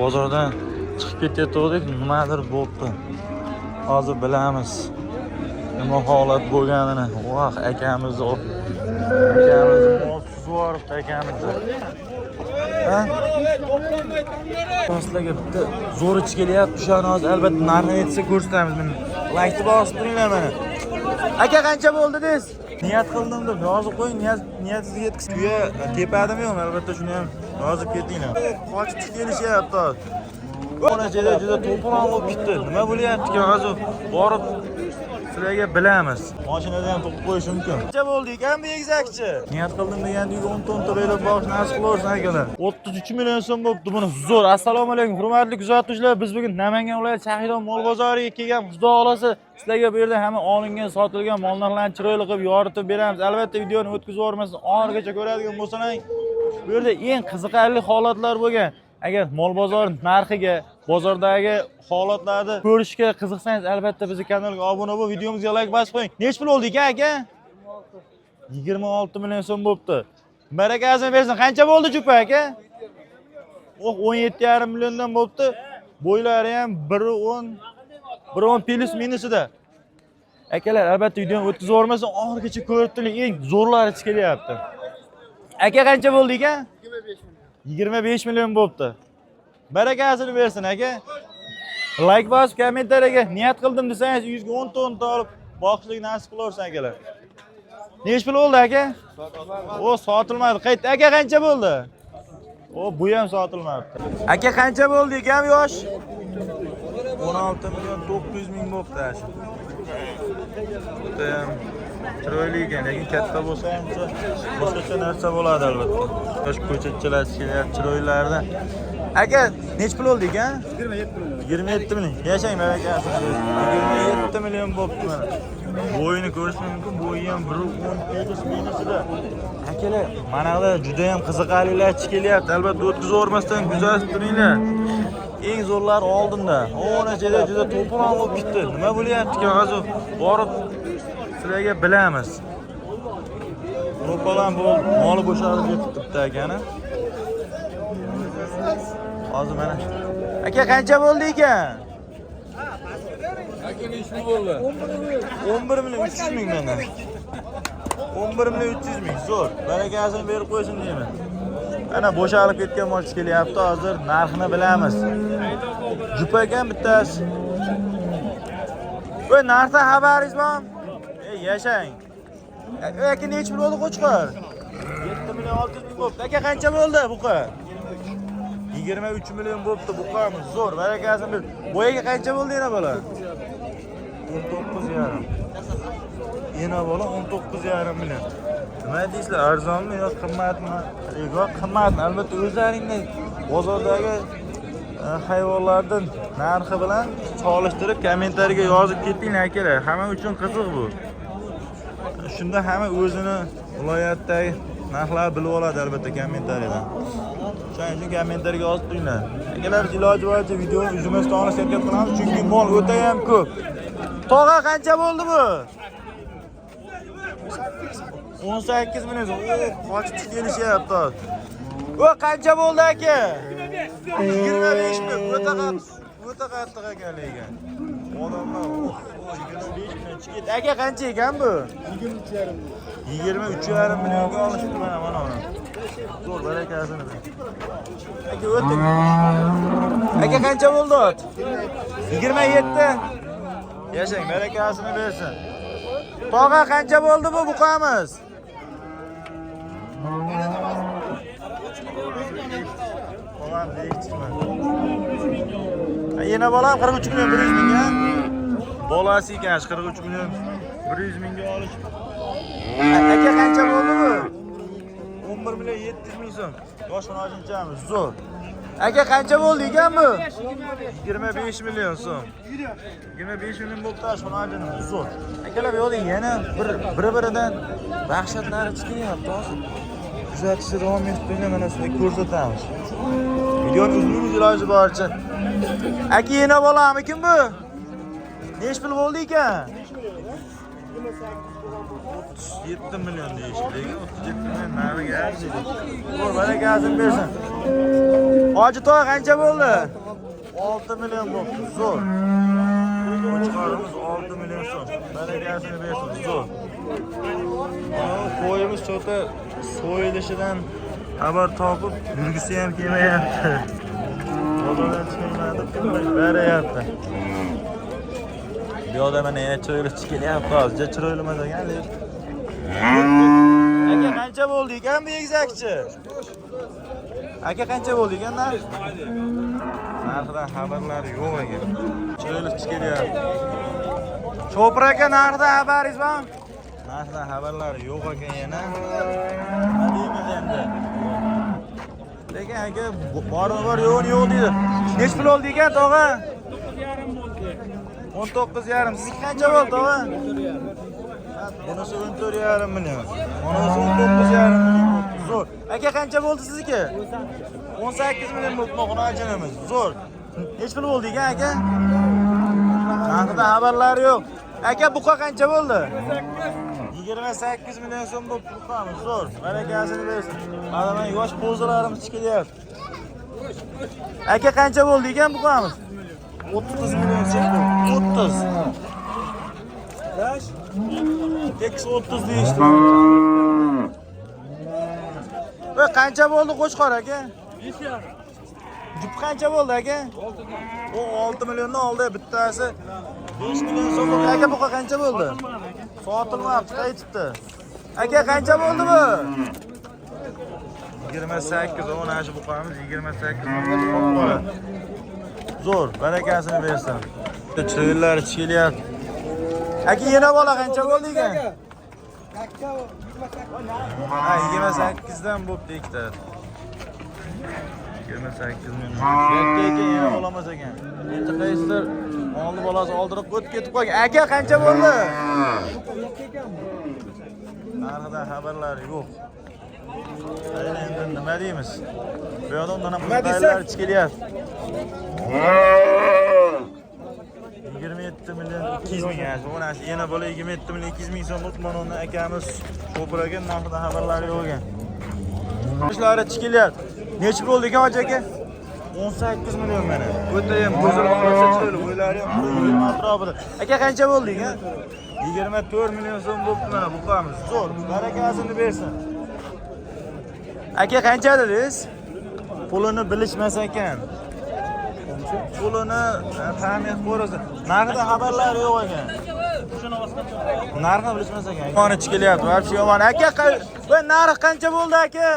Bozordan chiqib ketayotgandik, nimadir bo'ldi. Hozir bilamiz. Nima holat bo'lganini. Voh, akamizni molsiz borib akamizni. Ha? Sizlarga bitta zo'r ich kelyapti. O'shani hozir albatta narxini aytsa ko'rsatamiz. Meni laykni bosib turinglar mana. Aka qancha bo'ldi desiz? Niyat qildim deb yozib qo'ying, niyatingizni yetkazib. Kuya tepadimi yo'qmi? Albatta shuni ham yozib ketinglar. Qochib kelishyapti. Ona juda to'polon bo'lib ketdi. Nima bo'lyapti hozir? Borib sizlarga bilamiz. Mashinada ham to'qib qo'yish mumkin. Qancha bo'ldi ekan bu egizakchi? Niyat qildim degandek 10 tonta belab bosh nasib qilaversin akalar. 33 million so'm bo'libdi buni. Zo'r. Assalomu alaykum, hurmatli kuzatuvchilar. Biz bugun Namangan viloyati Shahidon mol bozoriga kelgan. Xudo xolasa sizlarga bu yerda hamma olingan, sotilgan mol narxlarni chiroyli qilib yoritib beramiz. Albatta videoni o'tkazib yubormasin. Oxirigacha ko'radigan bo'lsangiz, bu yerda eng qiziqarli holatlar bo'lgan. Agar mol bozor narxiga, bozordagi holatlarni ko'rishga qiziqsangiz, albatta bizning kanalga obuna bo'lib, videomizga like bosib qo'ying. Nech pul oldi ekan aka? 26 million so'm bo'libdi. Barakasini bersin. Qancha bo'ldi jupa aka? 17,5 milliondan bo'libdi. Bo'ylari ham 1.10 plus minusida. Akalar, albatta videoni o'tkazib yubormasin, oxirigacha ko'rib turing. Eng zo'rlari chiqyapti. Aka qancha bo'ldi ekan? 25 million bo'libdi. Barakasini bersin aka. Like bosib, kommentariyaga niyat qildim desangiz, uyingizga 10 tonta olib boqishlik nasib qilaversin akalar. Nech pul bo'ldi aka? O, sotilmadi. Qayt. Aka qancha bo'ldi? O, bu ham sotilmabdi. Aka qancha bo'ldi ekan yosh? 16 million 900 ming bo'libdi ashi. Chiroyli ekan, lekin katta bo'lsa ham boshqacha narsa bo'ladi albatta. Yosh ko'chatchilar kelyapti chiroylarda. Aka, nech pul oldi ekan? 27 million. Yashang barakasi. 27 million bo'libdi mana. Bo'yini ko'rish mumkin, bo'yi ham 1.10 minusida. Akalar, mana bu juda ham qiziqarlilar chiqyapti. Albatta o'tkazib o'rmasdan kuzatib turinglar. Eng zo'rlari oldinda. Ona juda to'polon bo'lib ketdi. Nima bo'lyapti hozir? Borib sizlarga bilamiz. To'polon bo'ldi. Moli bo'sharib ketibdi akani. Hozir mana. Aka qancha bo'ldi ekan? Aka nech pul bo'ldi? 11 million 300 ming mana. 11 million 300 ming. Zo'r. Barakasini berib qo'ysin deyman. Ana bo'shalib ketgan mol kelyapti. Hozir narxini bilamiz. Jupa ekan bittasi. Voy, narxdan xabaringiz bormi? Yashang. Aka nech pul bo'ldi qo'chqor? 7 million 600 ming bo'libdi. Aka qancha bo'ldi buqa? 23 million bo'libdi buqamiz. Zo'r, barakasini ber. Bo'yiga qancha bo'ldi yana bola? 19,5. Yana bola 19,5 million. Nima deysizlar, arzonmi yo qimmatmi? Yo'q, qimmatmi. Albatta o'zlaringning bozordagi hayvonlardan narxi bilan solishtirib kommentariyaga yozib ketinglar akalar. Hamma uchun qiziq bu. Shunda hamma o'zini viloyatdagi narxlarni bilib oladi albatta kommentariyadan. Shuning uchun kommentariyaga yozib turinglar. Akalar, iloji boricha videoni uzmasdan olishga harakat qilamiz, chunki mol o'ta ham ko'p. Tog'a qancha bo'ldi bu? 18 million. Qochib kelishyapti. O, qancha bo'ldi aka? 25 million. O'ta qattiq ekan lekin. Odamlar 25 million chiqdi. Aka qancha ekan bu? 23,5 millionga olishdi mana uni. Zo'r, barakasini ber. Aka o'tdi. Aka qancha bo'ldi ot? 27. Yashang, barakasini bersin. Tog'a qancha bo'ldi bu buqamiz? Bolam deychiman. Yana bolam 43 million 100 mingga. Bolasi ekan 43 million 100 mingga olish. Aka qancha bo'ldi bu? 11 million 700 ming so'm. Yosh xonajinchamiz, zo'r. Aka qancha bo'ldi ekan bu? 25 million so'm. 25 million bo'ldi yosh xonajinimiz, zo'r. Akalar, bu yerda yana bir-biridan dahshatlari chiqyapti hozir. Kuzatishni davom ettiringlar, mana sizlarga ko'rsatamiz. Videoni uzunimiz iloji boricha. Aka yana bolamikin bu? Nech pul bo'ldi ekan? 37 milyon deyishdi, lekin 37 milyon nariga arziydi. Bu barakasini bersin. Hoji to'y qancha bo'ldi? 6 milyon bo'ldi. Zo'r. Qo'chqorimiz 6 milyon so'm. Barakasini bersin. Zo'r. Qo'yimiz cho'ta so'yilishidan xabar topib, yurgisi ham kelmayapti. Bozordan chiqmaydi, beryapti. Bu yoqda mana yana chiroyli kelyapti. Hozir chiroyli emas ekan, lekin. Aka qancha bo'ldi ekan bu egizakchi? Aka qancha bo'ldi ekan narx? Narxidan xabarlari yo'q ekan. Chiroyli kelyapti. Chopir aka narxidan xabaringiz bormi? Narxidan xabarlari yo'q ekan yana. Nima deymiz endi? Lekin aka bormi bor, yo'qmi yo'q deydi. Nech pul oldi ekan tog'a? 19,5. Siz qancha bo'ldi tog'a? Bunisi 14,5 million. Bunisi 19,5 million. Zo'r. Aka qancha bo'ldi sizniki? 18 million bo'ldi qo'najinimiz. Zo'r. Nech pul bo'ldi ekan aka? Narxidan xabarlari yo'q. Aka buqa qancha bo'ldi? 28 million so'm bo'lib buqamiz. Zo'r. Barakasini bersin. Mana yosh qo'zilarimiz chiqyapti. Aka qancha bo'ldi ekan buqamiz? 30 million so'm bo'ldi. 30. Kaç? Tek 30 deyishdi. Ve qancha bo'ldi qo'chqor aka? 5,5. Jup qancha bo'ldi aka? O 6 milliondan oldi bittasi. 5 million so'm bo'ldi. Aka buqa qancha bo'ldi? Sotilmabdi, qaytibdi. Aka qancha bo'ldi bu? 28, ona shu buqamiz 28 million. Zo'r, barakasini bersin. Chiroylari chiqyapti. Aka yana bola qancha bo'ldi ekan? Ha, 28 dan bo'pti ikkita. 28 million. Yakka ekan yana olamas ekan. Endi qaysizlar oldi bolasi oldirib o'tib ketib qolgan. Aka qancha bo'ldi? Narxidan xabarlari yo'q. Endi nima deymiz? Bu yoqdan mana qizlar chiqyapti. 27 milyon 200 ming yaş. Ona yana bola 27 milyon 200 ming so'm bo'lib, mana uni akamiz ko'piragan narxidan xabarlari yo'q ekan. Ishlari chiqilyapti. Nechta bo'ldi ekan hoji aka? 18 milyon mana. O'ta ham go'zal bo'lsa chiqadi, o'ylari ham atrofida. Aka qancha bo'ldi ekan? 24 milyon so'm bo'libdi mana buqamiz. Zo'r, barakasini bersin. Aka qancha dedingiz? Pulini bilishmasa ekan. Pulini ta'min ko'rasiz. Narxidan xabarlari yo'q ekan. Narxini bilishmas ekan. Qoni chiqilyapti, вообще yomon. Aka, bu narx qancha bo'ldi aka?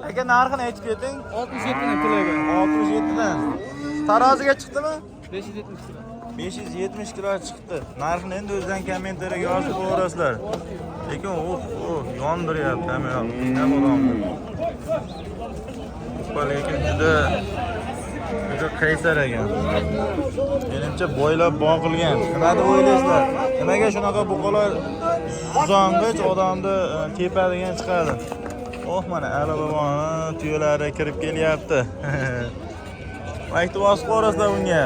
Aka narxini aytib keting. 67 dan kiloga. 67 dan. Taroziga chiqdimi? 570 kilo. 570 kilo chiqdi. Narxini endi o'zdan kommentariyaga yozib qo'yasizlar. Lekin yondiryapti hamma. Nima bo'lamdi? Lekin juda qaysar ekan. Menimcha bo'ylab boqilgan. Nima deb o'ylaysizlar? Nimaga shunaqa buqalar uzong'ich odamni tepadigan chiqadi? Oh, mana Ali boboni tuyalari kirib kelyapti. Vaqti bosib qo'rasizlar bunga.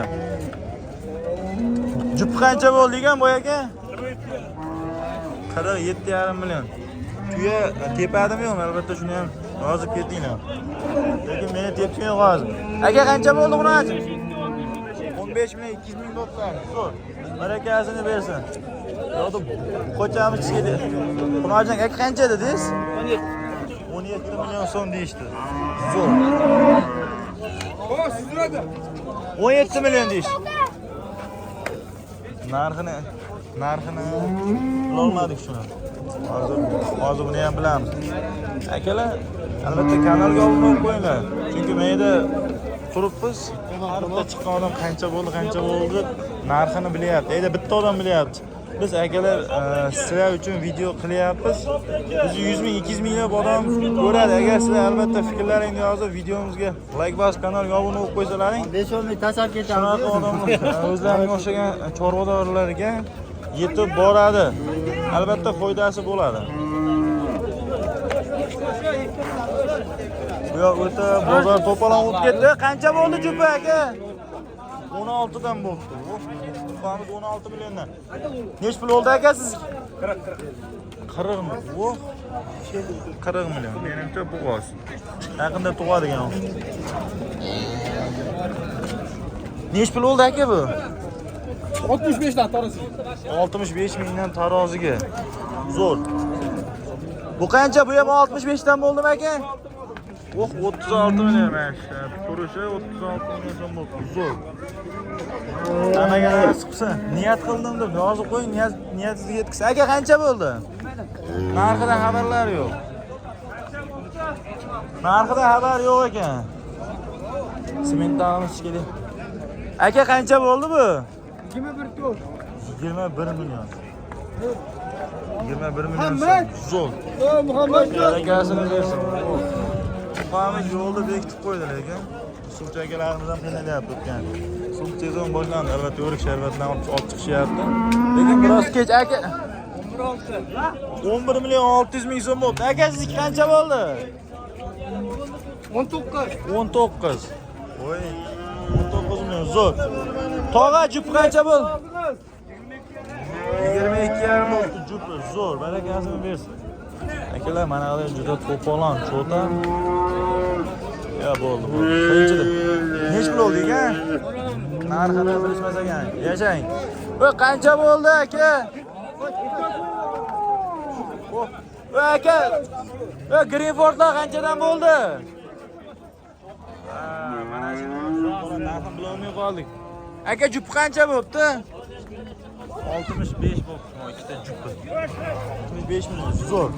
Jup qancha bo'ldi ekan bu aka? 47,5 million. Tuya tepadimi yo'q? Albatta shuni ham yozib ketinglar. Lekin meni tepgan hozir. Aka qancha bo'ldi buni hajim? 15 million 200 ming bo'libdi. Zo'r. Barakasini bersin. Yo'qda qo'chamiz chiqdi. Xunojon aka qancha dedingiz? 17 million so'm deyishdi. Zo'r. 17 million deyishdi. Narxini bilolmadik shuni. Hozir buni ham bilamiz. Akalar, albatta kanalga obuna bo'lib qo'yinglar. Chunki menda turibmiz. Har bitta chiqqan odam qancha bo'ldi, narxini bilyapti. Endi bitta odam bilyapti. Biz akalar sizlar uchun video qilyapmiz. Bizni 100 ming, 200 minglab odam ko'radi. Agar sizlar albatta fikrlaringizni yozib, videomizga like bosib, kanalga obuna bo'lib qo'ysalaring, 5-10 ming tashlab ketamiz. shunaqa odamlar o'zlariga o'xshagan chorvadorlarga yetib boradi. Albatta foydasi bo'ladi. Bu yoq o'ta bozor to'polon o'tib ketdi. Qancha bo'ldi jupa aka? 16 dan bo'pti. Buqamiz 16 milliondan. Nech pul oldi aka siz? 40 mı? Oh. 40 milyon. Menimcha buqoz. Yaqinda tug'adigan o. Nech pul oldi aka bu? 65 dan tarasi. 65 mingdan taroziga. Zo'r. Bu qancha? Bu ham 65 dan bo'ldimi aka? Oh, 36 million mana. Turishi 36 million so'm bo'ldi. Zo'r. Hammaga nasib qilsin. Niyat qildim deb yozib qo'ying, niyatingizni yetkazing. Aka qancha bo'ldi? Narxidan xabarlar yo'q. Narxidan xabar yo'q ekan. Sementlarimiz keling. Aka qancha bo'ldi bu? 21 million. 21 million. Zo'r. Muhammad. Akasini bersin. Buqamiz yo'lda bekitib qo'ydi lekin suvchi akalarimiz ham qiynalyapti o'tgan. Suv sezon boshlandi, albatta yo'rik sharbatdan olib chiqishyapti. Lekin biroz kech aka. 11 million 600 ming so'm bo'ldi. Aka sizniki qancha bo'ldi? 19. 19. Voy, 19 million zo'r. Tog'a jup qancha bo'ldi? 22,5 bo'ldi jupi. Zo'r, barakasini bersin. Akalar mana hali juda to'polon, cho'ta. Ya bo'ldi. Qanchadir? Nech pul oldi ekan? Narxini bilishmas ekan. Yashang. Bu qancha bo'ldi aka? O aka. Greenfordlar qanchadan bo'ldi? Mana shu narxini bilolmay qoldik. Aka jupi qancha bo'pti? 65 bo'ldi. Ikkita jupi. 65 million. Zo'r.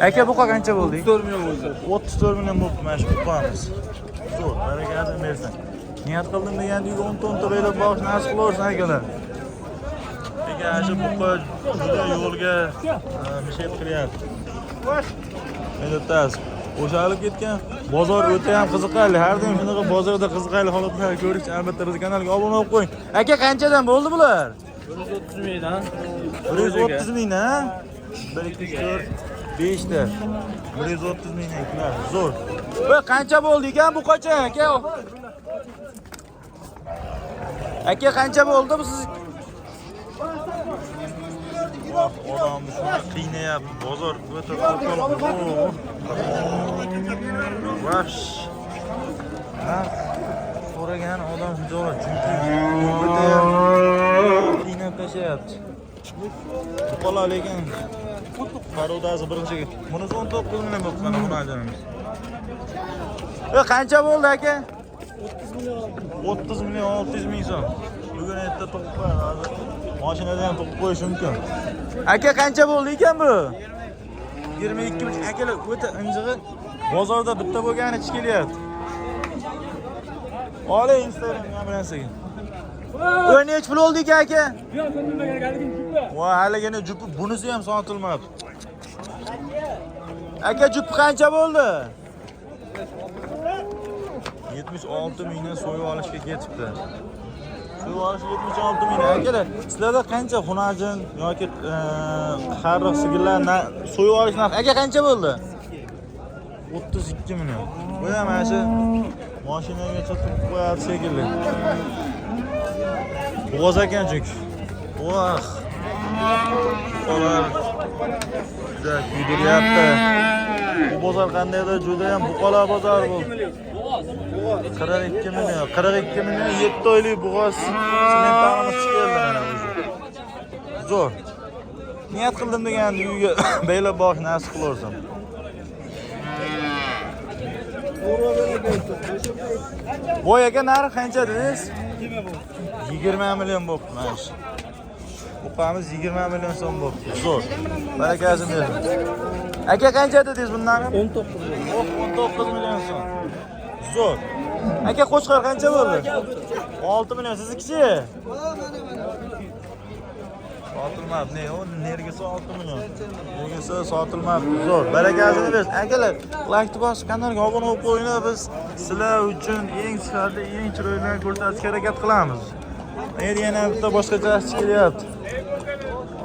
Aka bu qancha bo'ldi? 4 million bo'ldi. 34 million bo'ldi mana shu buqamiz. Zo'r, barakasini bersin. Niyat qildim deganda 10 tonta belab boqish nasib qilaversin akalar. Aka shu buqa juda yo'lga mishayib qilyapti. Minutasi. O'shalib ketgan. Bozor o'ta ham qiziqarli. Har doim shunaqa bozorda qiziqarli holatlarni ko'rish albatta biz kanalga obuna bo'lib qo'ying. Aka qanchadan bo'ldi bular? 130 mingdan. 130 mingdan. 1 2 3 4 5 ta. 130 mingdan kular. Zo'r. Va qancha bo'ldi ekan bu qocha aka? Aka qancha bo'ldi bu siz? Odamni shuna qiynayapti. Bozor o'ta qo'rqinch. Vash. So'ragan odam shunday chunki o'ta qiynab tashlayapti. Buqalar lekin parodasi birinchiga. Bunisi 19 million bo'ldi mana buni ajonimiz. Qancha bo'ldi aka? 30 million 600 ming so'm. Bugun erta to'qib qo'yadi. Mashinada ham to'qib qo'yish mumkin. Aka qancha bo'ldi ekan bu? 22 million. Akalar o'ta injig'i bozorda bitta bo'lgani ichi kelyapti. Ola Instagramga bilan sizga. O'y nech pul oldi ekan aka? Voy, haligina jupi bunisi ham sotilmadi. Aka jupi qancha bo'ldi? 76 mingdan so'yib olishga ketibdi. So'yib olish 76 ming. Akalar, sizlarda qancha xunajin yoki xarroq sigirlar so'yib olish narxi? Aka qancha bo'ldi? 32 million. Bu ham mana shu mashinaga chotib qo'yadi shekilli. Bo'g'oz ekan chunki. Voh. Buqalar juda kuydiryapti. Bu bozor qandaydir juda ham buqalar bozori bo'ldi. 42 million. 42 million 7 oylik bo'g'oz sementlarimiz chiqildi mana bu. Zo'r. Niyat qildim deganda uyga baylab borish nasib qilaversin. Voy aka narxi qancha dedingiz? 20 million bo'ldi mana shu. Buqamiz 20 million so'm bo'ldi. Zo'r. Barakasini bersin. Aka qancha dedingiz bundan? 19 million. 19 million so'm. Zo'r. Aka qo'chqor qancha bo'ldi? 6 million. Sizniki-chi? Sotilmabdi. Ne, o nergisi 6 million. Nergisi sotilmabdi. Zo'r. Barakasini bersin. Akalar, like bosib kanalga obuna bo'lib qo'yinglar. Biz sizlar uchun eng sifatli, eng chiroyli ko'rsatishga harakat qilamiz. Yana bitta boshqacha kelyapti.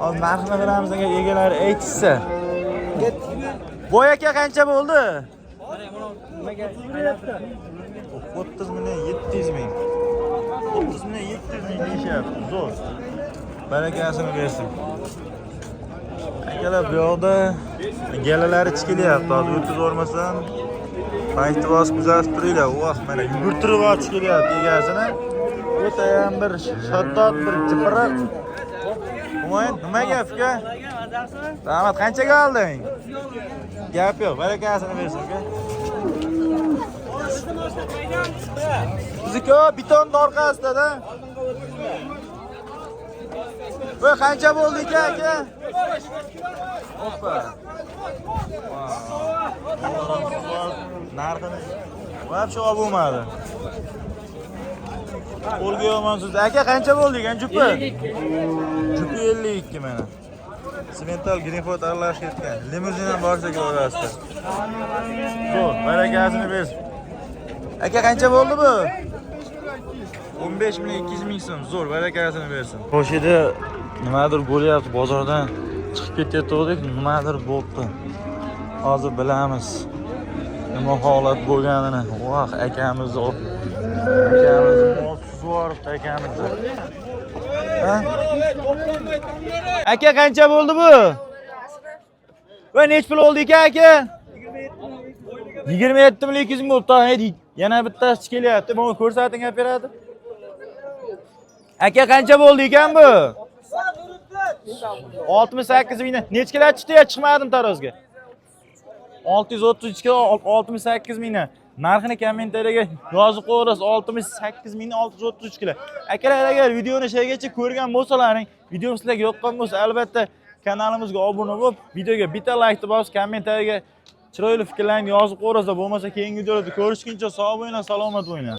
Hozir narxini beramiz agar egalari aytsa. Voy aka qancha bo'ldi? 30 milyon 700 ming. 30 milyon 700 ming deyishyapti. Zo'r. Barakasini bersin. Akalar bu yoqda galalari chiqilyapti. Hozir o'tib o'rmasan. Paytni bosib kuzatib turinglar. Voh, mana yugurtirib olib chiqilyapti egasini. O'ta ham bir shaddod, bir jipiriq. Mo'yin, nima gap uka? Rahmat, qanchaga olding? Gap yo'q, barakasini bersin uka. Bizniki beton orqasida-da. Voy, qancha bo'ldi aka? Hoppa. Narxini вообще olmadi. Qo'lga yomonsiz. Aka qancha bo'ldi ekan jupi? Jupi 52 mana. Semental Greenford aralash ketgan. Limuzin ham bor shekilli orasida. Zo'r, barakasini bersin. Aka qancha bo'ldi bu? 15 milyon 200 ming so'm. Zo'r, barakasini bersin. Qo'shida nimadir bo'lyapti, bozordan chiqib ketayotgandik, nimadir bo'ldi. Hozir bilamiz. Nima holat bo'lganini. Voh, akamizni Suvorov akamizni. Ha? Aka qancha bo'ldi bu? Va nech pul oldi ekan aka? 27 milyon 200 ming bo'ldi. Yana bittasi kelyapti. Buni ko'rsating operator. Aka qancha bo'ldi ekan bu? 68 ming. Nech kilo chiqdi ya, chiqmadim tarozga. 632 kilo 68 ming. Narxini kommentariyaga yozib qo'yasiz. 68 ming 633 kilo. Akalar, agar videoni shaygacha ko'rgan bo'lsalaring, video sizlarga yoqqan bo'lsa, albatta kanalimizga obuna bo'lib, videoga bitta like bosib, kommentariyaga chiroyli fikrlarni yozib qo'yasiz. Bo'lmasa keyingi videolarda ko'rishguncha sog' bo'linglar, salomat bo'linglar.